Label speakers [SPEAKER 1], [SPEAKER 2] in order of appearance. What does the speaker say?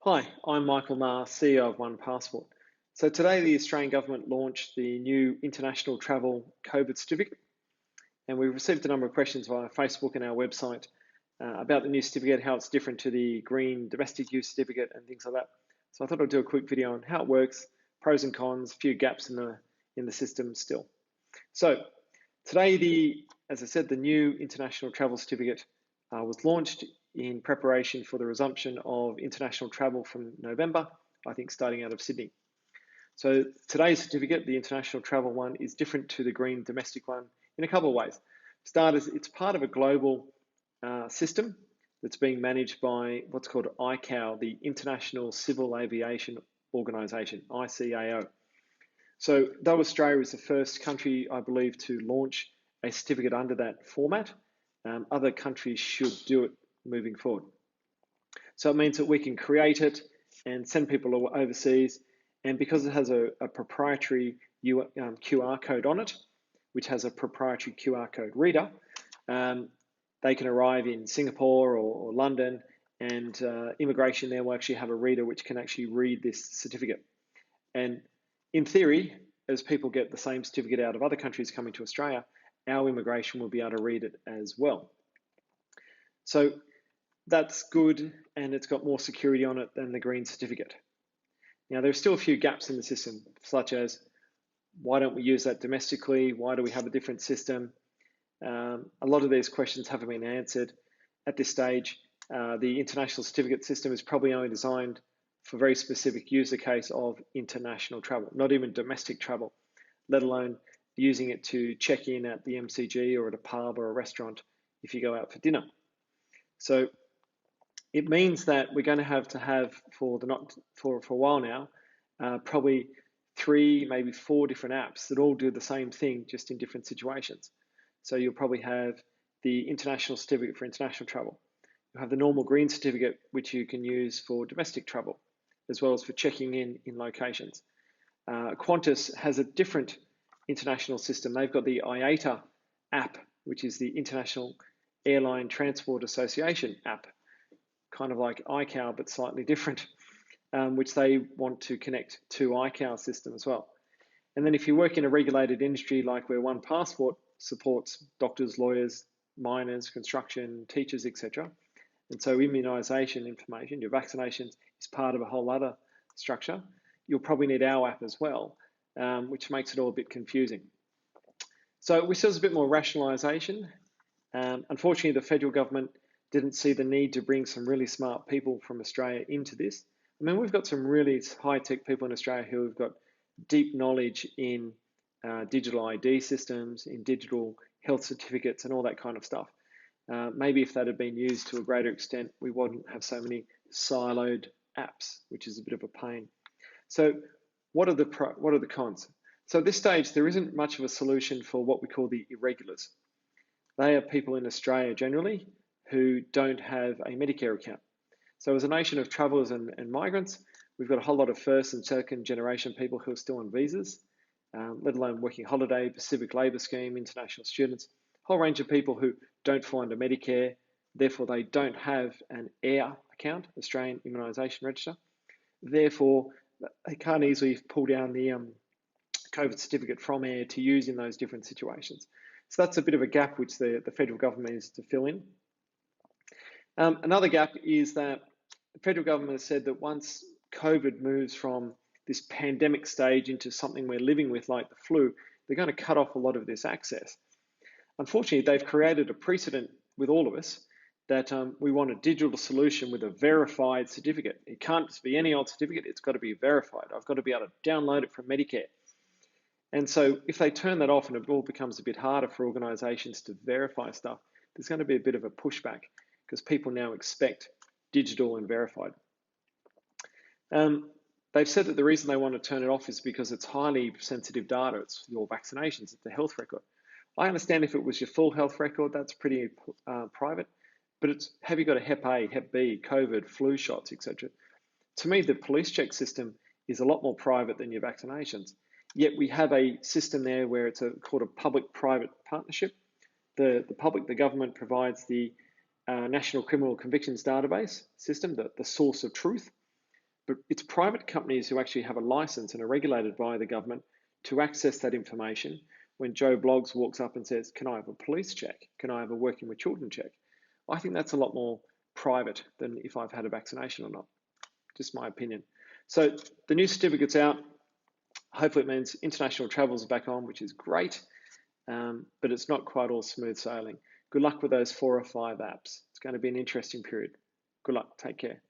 [SPEAKER 1] Hi, I'm Michael Maher, CEO of OnePassport. So today the Australian government launched the new international travel COVID certificate, and we've received a number of questions via Facebook and our website about the new certificate, how it's different to the green domestic use certificate and things like that. So I thought I'd do a quick video on how it works, pros and cons, a few gaps in the system still. So today, as I said, the new international travel certificate was launched in preparation for the resumption of international travel from November, I think starting out of Sydney. So today's certificate, the international travel one, is different to the green domestic one in a couple of ways. Starters, it's part of a global system that's being managed by what's called ICAO, the International Civil Aviation Organization, ICAO. So though Australia is the first country, I believe, to launch a certificate under that format, other countries should do it moving forward. So it means that we can create it and send people overseas, and because it has a proprietary QR code on it, which has a proprietary QR code reader, they can arrive in Singapore or London, and immigration there will actually have a reader which can actually read this certificate. And in theory, as people get the same certificate out of other countries coming to Australia, our immigration will be able to read it as well. So that's good, and it's got more security on it than the green certificate. Now, there's still a few gaps in the system, such as why don't we use that domestically? Why do we have a different system? A lot of these questions haven't been answered at this stage. The international certificate system is probably only designed for very specific user case of international travel, not even domestic travel, let alone using it to check in at the MCG or at a pub or a restaurant if you go out for dinner. So it means that we're going to have for a while now, probably 3, maybe 4 different apps that all do the same thing, just in different situations. So you'll probably have the international certificate for international travel. You'll have the normal green certificate, which you can use for domestic travel, as well as for checking in locations. Qantas has a different international system. They've got the IATA app, which is the International Airline Transport Association app, kind of like ICAO, but slightly different, which they want to connect to ICAO system as well. And then if you work in a regulated industry like where OnePassport supports doctors, lawyers, miners, construction, teachers, etc. And so immunisation information, your vaccinations, is part of a whole other structure. You'll probably need our app as well, which makes it all a bit confusing. So we saw a bit more rationalisation. Unfortunately, the federal government didn't see the need to bring some really smart people from Australia into this. I mean, we've got some really high-tech people in Australia who have got deep knowledge in digital ID systems, in digital health certificates and all that kind of stuff. Maybe if that had been used to a greater extent, we wouldn't have so many siloed apps, which is a bit of a pain. So what are the cons? So at this stage, there isn't much of a solution for what we call the irregulars. They are people in Australia generally who don't have a Medicare account. So as a nation of travellers and migrants, we've got a whole lot of first and second generation people who are still on visas, let alone working holiday, Pacific Labour Scheme, international students, a whole range of people who don't fall under Medicare, therefore they don't have an AIR account, Australian Immunisation Register. Therefore, they can't easily pull down the COVID certificate from AIR to use in those different situations. So that's a bit of a gap which the federal government needs to fill in. Another gap is that the federal government has said that once COVID moves from this pandemic stage into something we're living with like the flu, they're going to cut off a lot of this access. Unfortunately, they've created a precedent with all of us that we want a digital solution with a verified certificate. It can't just be any old certificate, it's got to be verified. I've got to be able to download it from Medicare. And so if they turn that off and it all becomes a bit harder for organisations to verify stuff, there's going to be a bit of a pushback because people now expect digital and verified. They've said that the reason they want to turn it off is because it's highly sensitive data. It's your vaccinations, it's the health record. I understand if it was your full health record, that's pretty private, but it's have you got a Hep A, Hep B, COVID, flu shots, etc. To me, the police check system is a lot more private than your vaccinations. Yet we have a system there where it's called a public-private partnership. The government provides the National Criminal Convictions Database system, the source of truth. But it's private companies who actually have a license and are regulated by the government to access that information. When Joe Bloggs walks up and says, can I have a police check? Can I have a working with children check? I think that's a lot more private than if I've had a vaccination or not. Just my opinion. So the new certificate's out. Hopefully it means international travels are back on, which is great, but it's not quite all smooth sailing. Good luck with those 4 or 5 apps. It's going to be an interesting period. Good luck. Take care.